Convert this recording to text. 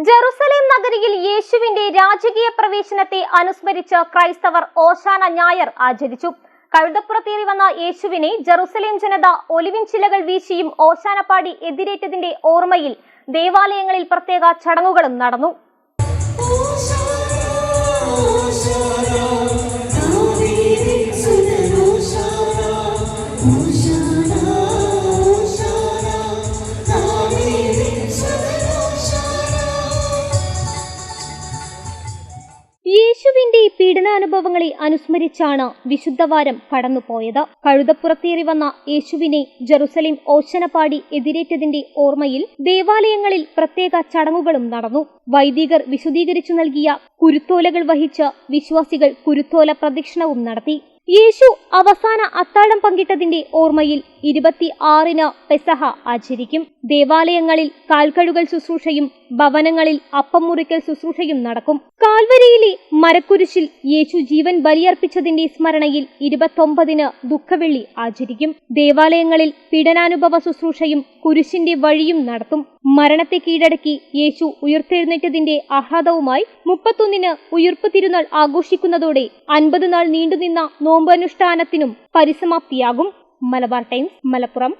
Jerusalem നഗരിയിൽ യേശുവിന്റെ രാജകീയ പ്രവേശനത്തെ അനുസ്മരിച്ച് ക്രൈസ്തവർ ഓശാന ഞായർ ആചരിച്ചു. കഴുതപ്പുറത്തേറി വന്ന യേശുവിനെ ജെറുസലേം ജനത ഒലിവിൻ ചില്ലകൾ വീശിയും ഓശാന പാടി എതിരേറ്റതിന്റെ ഓർമ്മയിൽ ദേവാലയങ്ങളിൽ പ്രത്യേക ചടങ്ങുകളും നടന്നു. യേശുവിന്റെ പീഡനാനുഭവങ്ങളെ അനുസ്മരിച്ചാണ് വിശുദ്ധവാരം കടന്നുപോയത്. കഴുതപ്പുറത്തേറി വന്ന യേശുവിനെ ജെറുസലേം ഓശാന പാടി എതിരേറ്റതിന്റെ ഓർമ്മയിൽ ദേവാലയങ്ങളിൽ പ്രത്യേക ചടങ്ങുകളും നടന്നു. വൈദികർ വിശുദ്ധീകരിച്ചു നൽകിയ കുരുത്തോലകൾ വഹിച്ച് വിശ്വാസികൾ കുരുത്തോല പ്രദക്ഷിണവും നടത്തി. യേശു അവസാന അത്താഴം പങ്കിട്ടതിന്റെ ഓർമ്മയിൽ 26-ന് പെസഹ ആചരിക്കും. ദേവാലയങ്ങളിൽ കാൽക്കഴുകൽ ശുശ്രൂഷയും ഭവനങ്ങളിൽ അപ്പം മുറിക്കൽ ശുശ്രൂഷയും നടക്കും. കാൽവരിയിലെ മരക്കുരിശിൽ യേശു ജീവൻ ബലിയർപ്പിച്ചതിന്റെ സ്മരണയിൽ 29-ന് ദുഃഖവെള്ളി ആചരിക്കും. ദേവാലയങ്ങളിൽ പീഡനാനുഭവ ശുശ്രൂഷയും കുരിശിന്റെ വഴിയും നടത്തും. മരണത്തെ കീഴടക്കി യേശു ഉയർത്തെഴുന്നേറ്റതിന്റെ ആഹ്ലാദവുമായി 31-ന് ഉയിർപ്പ് തിരുനാൾ ആഘോഷിക്കുന്നതോടെ 50 നാൾ നീണ്ടുനിന്ന നോമ്പനുഷ്ഠാനത്തിനും പരിസമാപ്തിയാകും. മലബാർ ടൈംസ്, മലപ്പുറം.